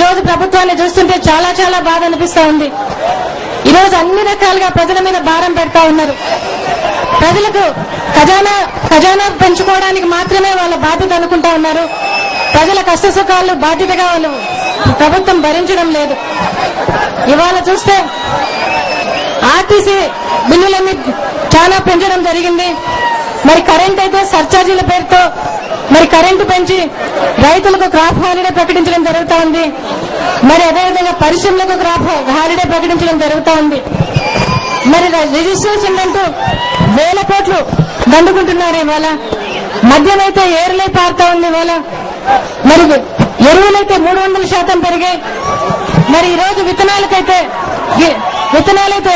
రోజు ప్రభుత్వాన్ని చూస్తుంటే చాలా చాలా బాధ అనిపిస్తా ఉంది. ఈ రోజు అన్ని రకాలుగా ప్రజల మీద భారం పెడతా ఉన్నారు. ప్రజలకు ఖజానా పెంచుకోవడానికి మాత్రమే వాళ్ళ బాధ్యత అనుకుంటా ఉన్నారు. ప్రజల కష్ట సుఖాలు బాధ్యతగా వాళ్ళు ప్రభుత్వం భరించడం లేదు. ఇవాళ చూస్తే ఆర్టీసీ బిల్లులన్నీ చాలా పెంచడం జరిగింది. మరి కరెంట్ అయితే సర్చార్జీల పేరుతో మరి కరెంటు పెంచి రైతులకు క్రాప్ హాలిడే ప్రకటించడం జరుగుతూ ఉంది. మరి అదేవిధంగా పరిశ్రమలకు క్రాప్ హాలిడే ప్రకటించడం జరుగుతూ ఉంది. మరి రిజిస్ట్రేషన్ అంటూ వేల కోట్లు దండుకుంటున్నారు. ఇవాళ మద్యం అయితే ఏరులై పారుతా ఉంది. ఇవాళ మరి ఎరువులైతే 300% పెరిగాయి. మరి ఈ రోజు విత్తనాలైతే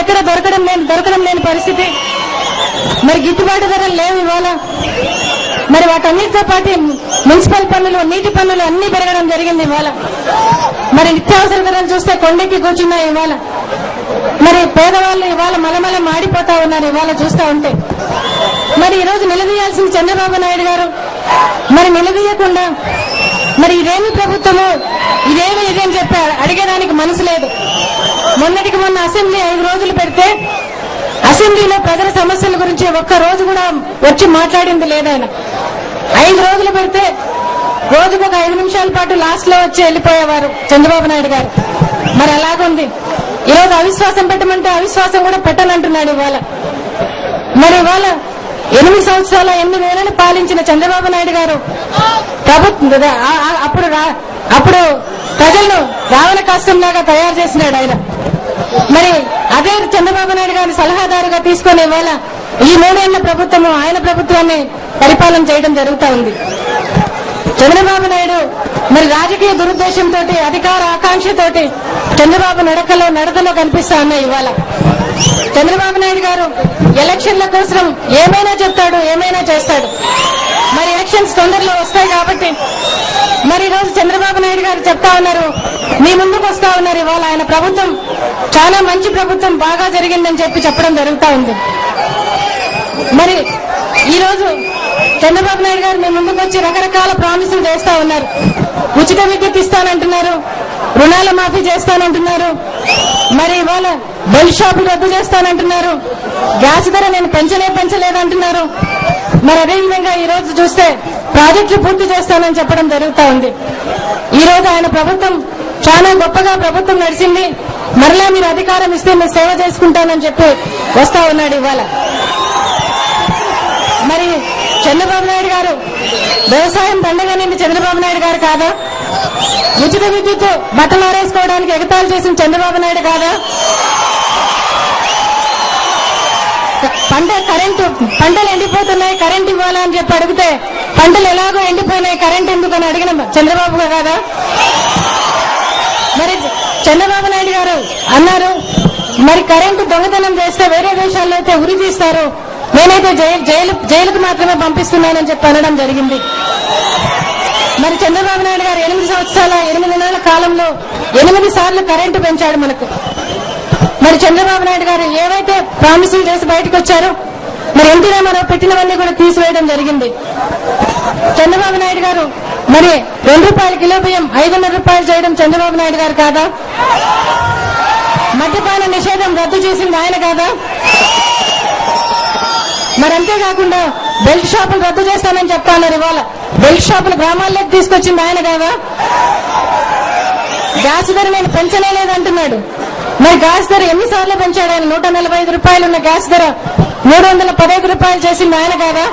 ఎక్కడ దొరకడం లేని పరిస్థితి. మరి గిట్టుబాటు ధరలు లేవు ఇవాళ. మరి వాటన్నిటితో పాటు మున్సిపల్ పన్నులు, నీటి పన్నులు అన్ని పెరగడం జరిగింది ఇవాళ. మరి నిత్యావసర ధరలు చూస్తే కొండెక్కి కూర్చున్నాయి ఇవాళ. మరి పేదవాళ్ళు ఇవాళ మలమల మాడిపోతా ఉన్నారు ఇవాళ చూస్తా ఉంటే. మరి ఈ రోజు నిలదీయాల్సిన చంద్రబాబు నాయుడు గారు మరి నిలదీయకుండా మరి ఇదేమి ప్రభుత్వము, ఇదేని చెప్పి అడిగేదానికి మనసు లేదు. మొన్నటికి మొన్న అసెంబ్లీ 5 రోజులు పెడితే అసెంబ్లీలో ప్రజల సమస్యల గురించి ఒక్క రోజు కూడా వచ్చి మాట్లాడింది లేదాయన. 5 రోజులు పెడితే రోజుకు ఒక 5 నిమిషాల పాటు లాస్ట్ లో వచ్చి వెళ్ళిపోయేవారు చంద్రబాబు నాయుడు గారు. మరి అలాగుంది. ఈరోజు అవిశ్వాసం పెట్టమంటే అవిశ్వాసం కూడా పెట్టనంటున్నాడు ఇవాళ. మరి ఇవాళ 8 సంవత్సరాల 8 నెలలు పాలించిన చంద్రబాబు నాయుడు గారు అప్పుడు ప్రజలను రావణ కాష్టంలాగా తయారు చేసినాడు ఆయన. మరి అదే చంద్రబాబు నాయుడు గారిని సలహాదారుగా తీసుకుని ఇవాళ ఈ 3 ఏళ్ల ప్రభుత్వము ఆయన ప్రభుత్వాన్ని పరిపాలన చేయడం జరుగుతూ ఉంది. చంద్రబాబు నాయుడు మరి రాజకీయ దురుద్దేశంతో, అధికార ఆకాంక్షతోటి చంద్రబాబు నడకలో కనిపిస్తా ఉన్నాయి ఇవాళ. చంద్రబాబు నాయుడు గారు ఎలక్షన్ల కోసం ఏమైనా చెప్తాడు, ఏమైనా చేస్తాడు. మరి ఎలక్షన్స్ తొందరలో వస్తాయి కాబట్టి మరి ఈ రోజు చంద్రబాబు నాయుడు గారు చెప్తా ఉన్నారు, మీ ముందుకు వస్తా ఉన్నారు. ఇవాళ ఆయన ప్రభుత్వం చాలా మంచి ప్రభుత్వం, బాగా జరిగిందని చెప్పడం జరుగుతూ ఉంది. మరి ఈ రోజు చంద్రబాబు నాయుడు గారు మీ ముందుకు వచ్చి రకరకాల ప్రామిసులు చేస్తా ఉన్నారు. ఉచిత విద్యుత్ ఇస్తానంటున్నారు, రుణాల మాఫీ చేస్తానంటున్నారు. మరి ఇవాళ బెల్ట్ షాపులు రద్దు చేస్తానంటున్నారు, గ్యాస్ ధర నేను పెంచలేదంటున్నారు. మరి అదేవిధంగా ఈ రోజు చూస్తే ప్రాజెక్టులు పూర్తి చేస్తానని చెప్పడం జరుగుతూ ఉంది. ఈ రోజు ఆయన ప్రభుత్వం చాలా గొప్పగా ప్రభుత్వం నడిచింది, మరలా మీరు అధికారం ఇస్తే మీరు సేవ చేసుకుంటానని చెప్పి వస్తా ఉన్నాడు ఇవాళ. మరి చంద్రబాబు నాయుడు గారు వ్యవసాయం పండగనింది చంద్రబాబు నాయుడు గారు కాదా? ఉచిత విద్యుత్ బట్టలు ఆరేసుకోవడానికి ఎగతాళి చేసిన చంద్రబాబు నాయుడు కాదా? పంటలు ఎండిపోతున్నాయి, కరెంట్ ఇవ్వాలా అని చెప్పి అడిగితే పంటలు ఎలాగో ఎండిపోయినాయి, కరెంట్ ఎందుకు అని అడిగిన చంద్రబాబు కాదా? మరి చంద్రబాబు నాయుడు గారు అన్నారు, మరి కరెంటు దొంగతనం చేస్తే వేరే దేశాల్లో అయితే ఉరి తీస్తారు, నేనైతే జైలుకు మాత్రమే పంపిస్తున్నానని చెప్పి అనడం జరిగింది. మరి చంద్రబాబు నాయుడు గారు 8 సంవత్సరాల 8 నెలల కాలంలో 8 సార్లు కరెంటు పెంచాడు మనకు. మరి చంద్రబాబు నాయుడు గారు ఏవైతే ప్రామిసులు చేసి బయటకు వచ్చారో మరి ఎన్టీ రామారావు పెట్టినవన్నీ కూడా తీసివేయడం జరిగింది. చంద్రబాబు నాయుడు గారు మరి ₹2 కిలో బియ్యం 500 రూపాయలు చేయడం చంద్రబాబు నాయుడు గారు కాదా? మద్యపాన నిషేధం రద్దు చేసింది ఆయన కాదా? మరి అంతేకాకుండా బెల్ట్ షాపులు రద్దు చేస్తానని చెప్తాన్నారు. ఇవాళ బెల్ట్ షాపులు గ్రామాల్లోకి తీసుకొచ్చింది ఆయన కాదా? గ్యాస్ ధర నేను పెంచలేదంటున్నాడు. మరి గ్యాస్ ధర ఎన్నిసార్లు పెంచాడు ఆయన? 145 రూపాయలు ఉన్న గ్యాస్ ధర 315 రూపాయలు చేసింది ఆయన కాదా?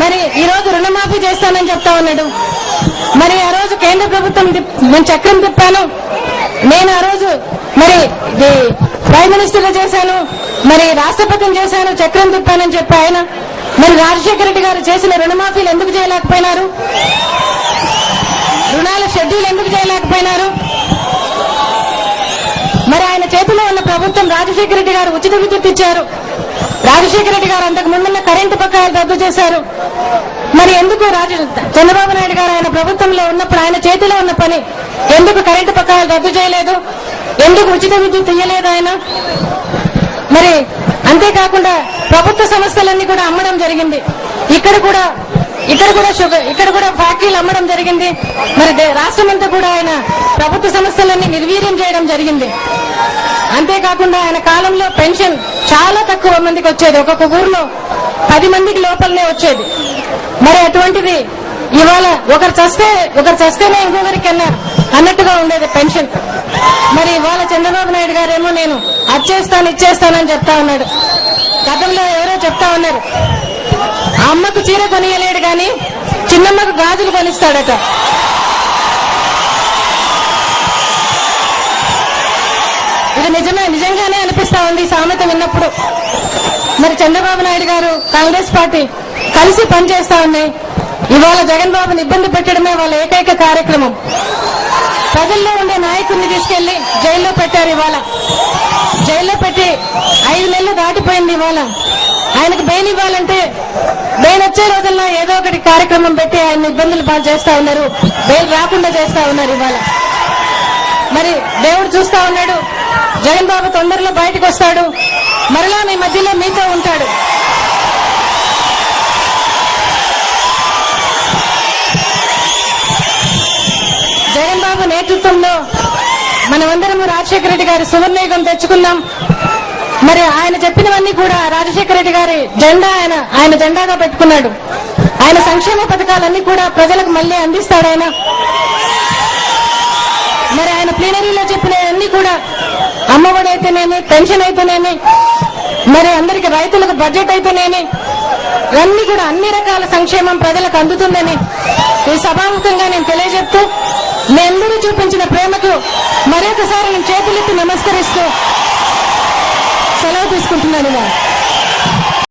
మరి ఈ రోజు రుణమాఫీ చేస్తానని చెప్తా ఉన్నాడు. మరి ఆ రోజు కేంద్ర ప్రభుత్వం నేను చక్రం తిప్పాను, నేను ఆ రోజు మరి ప్రైమ్ మినిస్టర్ చేశాను, మరి రాష్ట్రపతిని చేశాను, చక్రం తిప్పానని చెప్పి ఆయన. మరి రాజశేఖర రెడ్డి గారు చేసిన రుణమాఫీలు ఎందుకు చేయలేకపోయినారు? రుణాల షెడ్యూల్ ఎందుకు చేయలేకపోయినారు? మరి ఆయన చేతిలో ఉన్న ప్రభుత్వం రాజశేఖర రెడ్డి గారు ఉచిత విద్యుత్ ఇచ్చారు. రాజశేఖర రెడ్డి గారు అంతకు ముందున్న కరెంటు బకాయిలు రద్దు చేశారు. మరి ఎందుకు చంద్రబాబు నాయుడు గారు ఆయన ప్రభుత్వంలో ఉన్నప్పుడు ఆయన చేతిలో ఉన్న పని ఎందుకు కరెంటు బకాయిలు రద్దు చేయలేదు? ఎందుకు ఉచిత విద్యుత్ ఇయ్యలేదు ఆయన? మరి అంతేకాకుండా ప్రభుత్వ సంస్థలన్నీ కూడా అమ్మడం జరిగింది. ఇక్కడ కూడా ఇక్కడ కూడా ఫ్యాక్టరీలు అమ్మడం జరిగింది. మరి రాష్ట్రం అంతా కూడా ఆయన ప్రభుత్వ సంస్థలన్నీ నిర్వీర్యం చేయడం జరిగింది. అంతేకాకుండా ఆయన కాలంలో పెన్షన్ చాలా తక్కువ మందికి వచ్చేది. ఒక్కొక్క ఊర్లో 10 మందికి లోపలనే వచ్చేది. మరి అటువంటిది ఇవాళ ఒకరు చస్తేనే ఇంకొకరికి అన్నట్టుగా ఉండేది పెన్షన్. మరి ఇవాళ చంద్రబాబు నాయుడు గారేమో నేను ఇచ్చేస్తానని చెప్తా ఉన్నాడు. గతంలో ఎవరో చెప్తా ఉన్నారు, ఆ అమ్మకు చీర కొనియలేడు గాని చిన్నమ్మకు గాజులు కొనిస్తాడట. ఇది నిజంగానే అనిపిస్తా ఉంది ఈ సామెత విన్నప్పుడు. మరి చంద్రబాబు నాయుడు గారు కాంగ్రెస్ పార్టీ కలిసి పనిచేస్తా ఉన్నాయి. ఇవాళ జగన్ బాబుని ఇబ్బంది పెట్టడమే వాళ్ళ ఏకైక కార్యక్రమం. ప్రజల్లో ఉండే నాయకుడిని తీసుకెళ్లి జైల్లో పెట్టారు. ఇవాళ జైల్లో పెట్టి 5 నెలలు దాటిపోయింది. ఇవాళ ఆయనకు బెయిల్ ఇవ్వాలంటే బెయిల్ వచ్చే రోజుల్లో ఏదో ఒకటి కార్యక్రమం పెట్టి ఆయన ఇబ్బందులు పాలు చేస్తా ఉన్నారు, బెయిల్ రాకుండా చేస్తా ఉన్నారు. ఇవాళ మరి దేవుడు చూస్తా ఉన్నాడు. జగన్ బాబు తొందరలో బయటకు వస్తాడు, మరలా మీ మధ్యలో మీతో ఉంటాడు. జగన్ బాబు నేతృత్వంలో మనమందరము రాజశేఖర రెడ్డి గారి సువర్ణయుగం తెచ్చుకున్నాం. మరి ఆయన చెప్పినవన్నీ కూడా రాజశేఖర రెడ్డి గారి జెండా ఆయన జెండాగా పెట్టుకున్నాడు. ఆయన సంక్షేమ పథకాలన్నీ కూడా ప్రజలకు మళ్లీ అందిస్తాడు ఆయన. మరి ఆయన ప్లీనరీలో చెప్పినవన్నీ కూడా అమ్మఒడి అయితేనేమి, పెన్షన్ అయితేనేమి, మరి అందరికి రైతులకు బడ్జెట్ అయితేనేమి, ఇవన్నీ కూడా అన్ని రకాల సంక్షేమం ప్రజలకు అందుతుందని ఈ సభాముఖంగా నేను తెలియజెప్తూ, మీ అందరూ చూపించిన ప్రేమకు మరొకసారి నేను చేతులెత్తి నమస్కరిస్తూ సెలవు తీసుకుంటున్నాను.